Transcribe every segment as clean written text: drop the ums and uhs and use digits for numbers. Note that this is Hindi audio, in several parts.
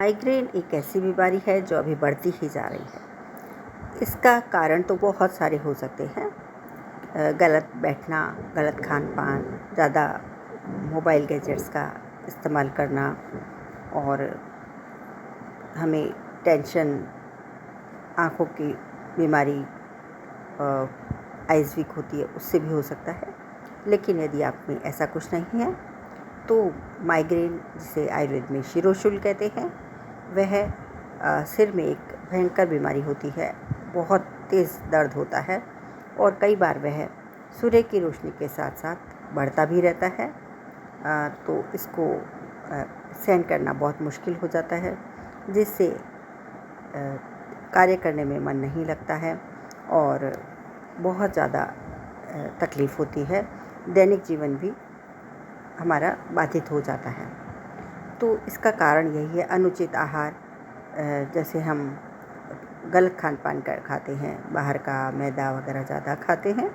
माइग्रेन एक ऐसी बीमारी है जो अभी बढ़ती ही जा रही है। इसका कारण तो बहुत सारे हो सकते हैं। गलत बैठना, गलत खान-पान, ज़्यादा मोबाइल गैजेट्स का इस्तेमाल करना और हमें टेंशन, आँखों की बीमारी, आइज़ वीक होती है, उससे भी हो सकता है। लेकिन यदि आप में ऐसा कुछ नहीं है तो माइग्रेन, जिसे आयुर्वेद में शिरोशूल कहते हैं, वह सिर में एक भयंकर बीमारी होती है। बहुत तेज़ दर्द होता है और कई बार वह सूर्य की रोशनी के साथ साथ बढ़ता भी रहता है। तो इसको सहन करना बहुत मुश्किल हो जाता है, जिससे कार्य करने में मन नहीं लगता है और बहुत ज़्यादा तकलीफ़ होती है। दैनिक जीवन भी हमारा बाधित हो जाता है। तो इसका कारण यही है, अनुचित आहार। जैसे हम गलत खान-पान खाते हैं, बाहर का मैदा वगैरह ज़्यादा खाते हैं,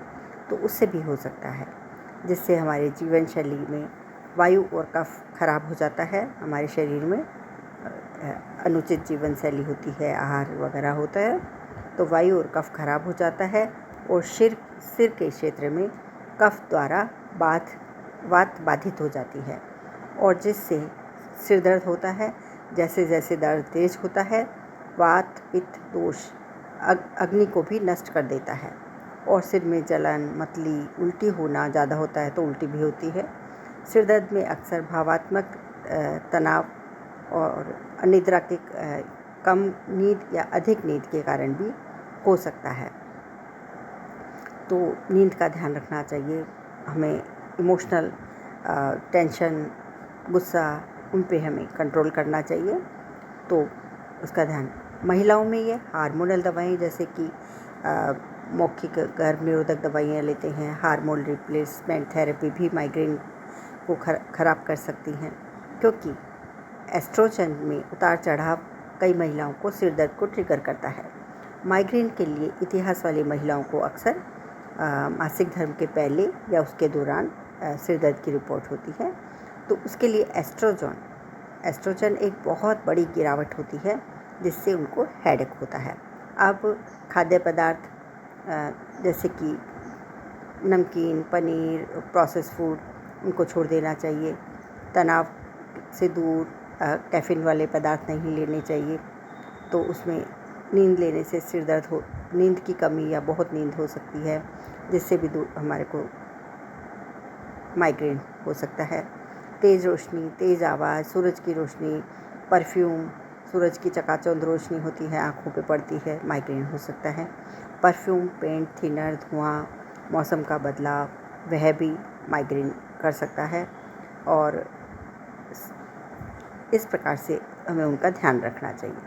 तो उससे भी हो सकता है, जिससे हमारे जीवन शैली में वायु और कफ खराब हो जाता है। हमारे शरीर में अनुचित जीवन शैली होती है, आहार वगैरह होता है, तो वायु और कफ खराब हो जाता है और सिर के क्षेत्र में कफ द्वारा वात बाधित हो जाती है और जिससे सिर दर्द होता है। जैसे जैसे दर्द तेज होता है, वात, पित्त दोष अग्नि को भी नष्ट कर देता है और सिर में जलन, मतली, उल्टी होना ज़्यादा होता है तो उल्टी भी होती है। सिर दर्द में अक्सर भावात्मक तनाव और अनिद्रा के कम नींद या अधिक नींद के कारण भी हो सकता है। तो नींद का ध्यान रखना चाहिए। हमें इमोशनल टेंशन, गुस्सा, उन पे हमें कंट्रोल करना चाहिए। तो उसका ध्यान। महिलाओं में ये हार्मोनल दवाएं, जैसे कि मौखिक गर्भ निरोधक दवाइयाँ लेते हैं, हार्मोन रिप्लेसमेंट थेरेपी भी माइग्रेन को खराब कर सकती हैं, क्योंकि एस्ट्रोजन में उतार चढ़ाव कई महिलाओं को सिर दर्द को ट्रिगर करता है। माइग्रेन के लिए इतिहास वाली महिलाओं को अक्सर मासिक धर्म के पहले या उसके दौरान सिर दर्द की रिपोर्ट होती है। तो उसके लिए एस्ट्रोजन एक बहुत बड़ी गिरावट होती है, जिससे उनको हेडेक होता है। अब खाद्य पदार्थ जैसे कि नमकीन, पनीर, प्रोसेस फूड, उनको छोड़ देना चाहिए। तनाव से दूर कैफ़ीन वाले पदार्थ नहीं लेने चाहिए। तो उसमें नींद लेने से सिर दर्द नींद की कमी या बहुत नींद हो सकती है, जिससे भी हमारे को माइग्रेन हो सकता है। तेज़ रोशनी, तेज़ आवाज़, सूरज की रोशनी, परफ्यूम, सूरज की चकाचौंध रोशनी होती है, आँखों पे पड़ती है, माइग्रेन हो सकता है। परफ्यूम, पेंट, थिनर, धुआं, मौसम का बदलाव, वह भी माइग्रेन कर सकता है और इस प्रकार से हमें उनका ध्यान रखना चाहिए।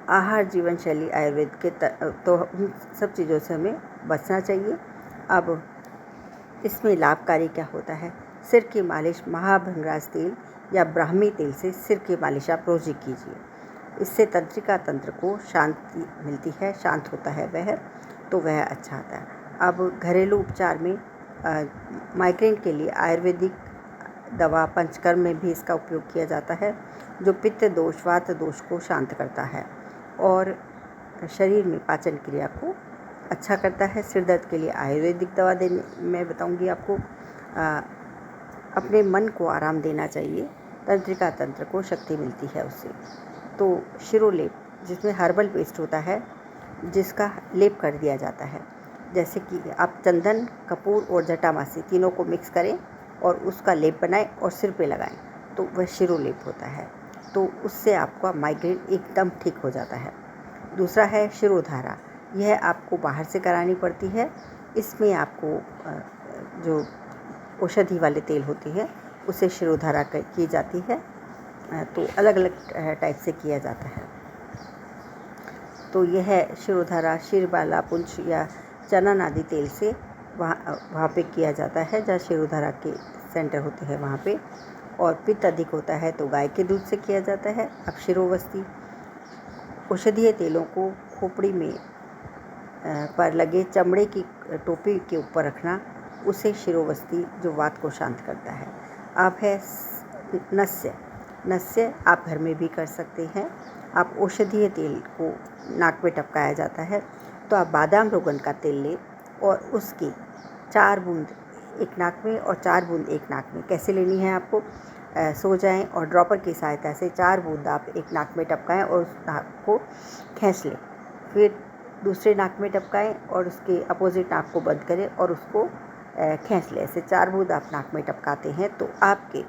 आहार, जीवन शैली, आयुर्वेद के तो उन सब चीज़ों से हमें बचना चाहिए। अब इसमें लाभकारी क्या होता है? सिर की मालिश महाभृंगराज तेल या ब्राह्मी तेल से सिर की मालिश आप रोज़ ही कीजिए। इससे तंत्रिका तंत्र को शांति मिलती है, शांत होता है वह, तो वह अच्छा आता है। अब घरेलू उपचार में माइग्रेन के लिए आयुर्वेदिक दवा पंचकर्म में भी इसका उपयोग किया जाता है, जो पित्त दोष, वात दोष को शांत करता है और शरीर में पाचन क्रिया को अच्छा करता है। सिर दर्द के लिए आयुर्वेदिक दवा मैं बताऊंगी आपको। अपने मन को आराम देना चाहिए, तंत्रिका तंत्र को शक्ति मिलती है उससे। तो शिरोलेप, जिसमें हर्बल पेस्ट होता है, जिसका लेप कर दिया जाता है। जैसे कि आप चंदन, कपूर और जटामासी तीनों को मिक्स करें और उसका लेप बनाएं और सिर पे लगाएं, तो वह शिरोलेप होता है। तो उससे आपका माइग्रेन एकदम ठीक हो जाता है। दूसरा है शिरोधारा। यह आपको बाहर से करानी पड़ती है। इसमें आपको जो औषधि वाले तेल होती है, उससे शिरोधारा की जाती है। तो अलग अलग टाइप से किया जाता है। तो यह शिरोधारा शिरबाला, पुंछ या चनन आदि तेल से वहाँ पे किया जाता है, जहाँ शिरोधारा के सेंटर होते हैं वहाँ पे। और पित्त अधिक होता है तो गाय के दूध से किया जाता है। अब शिरोवस्ती, औषधीय तेलों को खोपड़ी में पर लगे चमड़े की टोपी के ऊपर रखना, उसे शिरोवस्ती, जो वात को शांत करता है। अब है नस्य आप घर में भी कर सकते हैं। आप औषधीय तेल को नाक में टपकाया जाता है, तो आप बादाम रोगन का तेल लें और उसकी 4 बूंद एक नाक में और 4 बूंद एक नाक में। कैसे लेनी है आपको? सो जाएं और ड्रॉपर की सहायता से 4 बूंद आप एक नाक में टपकाएं और उस नाक को खींच लें। फिर दूसरे नाक में टपकाएं और उसके अपोजिट नाक को बंद करें और उसको खींच लें। ऐसे 4 बूंद आप नाक में टपकाते हैं तो आपके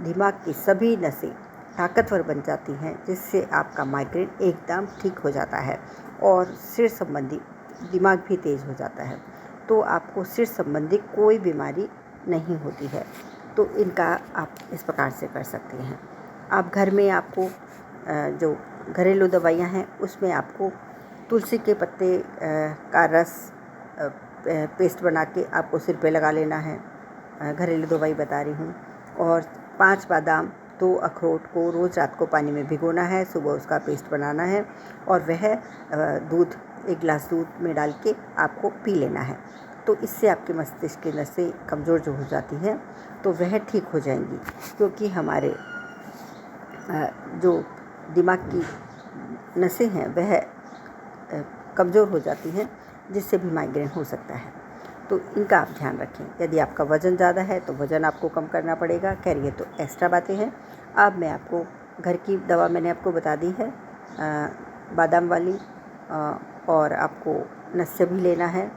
दिमाग की सभी नसें ताकतवर बन जाती हैं, जिससे आपका माइग्रेन एकदम ठीक हो जाता है और सिर संबंधी दिमाग भी तेज़ हो जाता है। तो आपको सिर संबंधी कोई बीमारी नहीं होती है। तो इनका आप इस प्रकार से कर सकते हैं। आप घर में आपको जो घरेलू दवाइयाँ हैं उसमें आपको तुलसी के पत्ते का रस पेस्ट बना के आपको सिर पे लगा लेना है। घरेलू दवाई बता रही हूँ। और 5 बादाम 2 अखरोट को रोज़ रात को पानी में भिगोना है, सुबह उसका पेस्ट बनाना है और वह दूध 1 गिलास दूध में डाल के आपको पी लेना है। तो इससे आपके मस्तिष्क की नसें कमज़ोर जो हो जाती हैं तो वह ठीक हो जाएंगी, क्योंकि हमारे जो दिमाग की नसें हैं वह कमज़ोर हो जाती हैं, जिससे भी माइग्रेन हो सकता है। तो इनका आप ध्यान रखें। यदि आपका वज़न ज़्यादा है तो वज़न आपको कम करना पड़ेगा। खैर ये तो एक्स्ट्रा बातें हैं। अब मैं आपको घर की दवा मैंने आपको बता दी है, बादाम वाली, और आपको नस्य भी लेना है,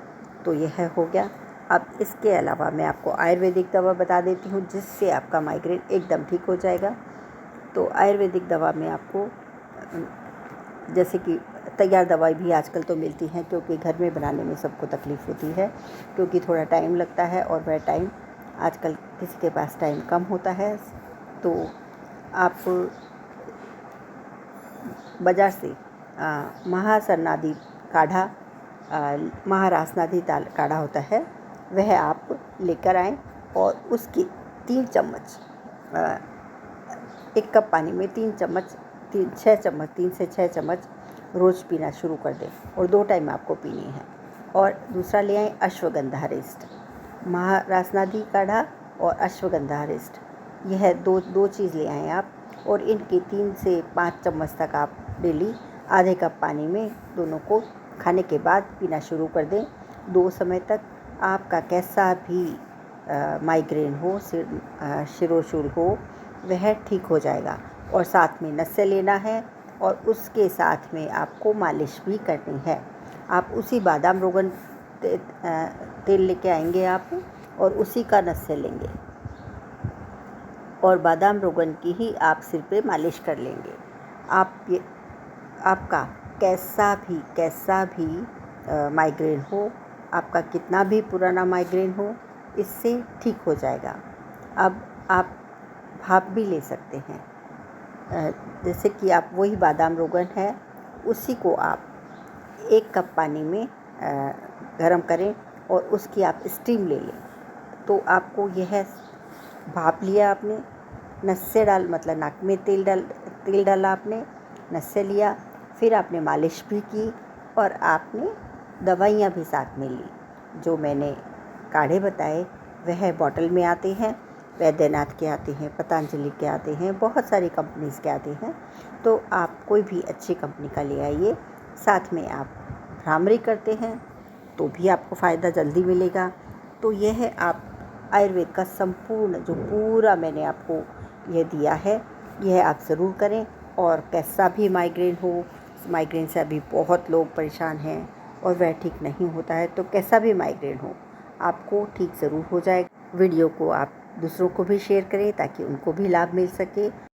तो यह हो गया। अब इसके अलावा मैं आपको आयुर्वेदिक दवा बता देती हूँ, जिससे आपका माइग्रेन एकदम ठीक हो जाएगा। तो आयुर्वेदिक दवा में आपको जैसे कि तैयार दवाई भी आजकल तो मिलती हैं, क्योंकि घर में बनाने में सबको तकलीफ़ होती है, क्योंकि थोड़ा टाइम लगता है और वह टाइम आजकल किसी के पास टाइम कम होता है। तो आप बाज़ार से महासरनादि काढ़ा, महारासनादि काढ़ा होता है, वह आप लेकर आएँ और उसकी 3 चम्मच 1 कप पानी में 3 से 6 चम्मच रोज़ पीना शुरू कर दें और 2 टाइम आपको पीनी है। और दूसरा ले आएँ अश्वगंधा, महारासनादि काढ़ा और अश्वगंधा, यह दो चीज़ ले आएँ आप, और इनकी 3 से 5 चम्मच तक आप डेली आधे कप पानी में दोनों को खाने के बाद पीना शुरू कर दें। 2 समय तक आपका कैसा भी माइग्रेन हो, शिरोशूल हो, वह ठीक हो जाएगा। और साथ में नस्य लेना है और उसके साथ में आपको मालिश भी करनी है। आप उसी बादाम रोगन तेल लेके आएंगे आप, और उसी का नस्य लेंगे और बादाम रोगन की ही आप सिर पे मालिश कर लेंगे। आपका कैसा भी माइग्रेन हो, आपका कितना भी पुराना माइग्रेन हो, इससे ठीक हो जाएगा। अब आप भाप भी ले सकते हैं। जैसे कि आप वही बादाम रोगन है, उसी को आप 1 कप पानी में गरम करें और उसकी आप स्टीम ले लें। तो आपको यह भाप लिया आपने, नस्य मतलब नाक में तेल डाला आपने, नस्य लिया, फिर आपने मालिश भी की और आपने दवाइयाँ भी साथ में ली। जो मैंने काढ़े बताए वह बॉटल में आते हैं, वैद्यनाथ के आते हैं, पतंजलि के आते हैं, बहुत सारी कंपनीज़ के आते हैं। तो आप कोई भी अच्छी कंपनी का ले आइए। साथ में आप भ्रामरी करते हैं तो भी आपको फ़ायदा जल्दी मिलेगा। तो यह आप आयुर्वेद का संपूर्ण जो पूरा मैंने आपको यह दिया है, यह आप ज़रूर करें। और कैसा भी माइग्रेन हो, माइग्रेन से अभी बहुत लोग परेशान हैं और वह ठीक नहीं होता है, तो कैसा भी माइग्रेन हो आपको ठीक ज़रूर हो जाएगा। वीडियो को आप दूसरों को भी शेयर करें ताकि उनको भी लाभ मिल सके।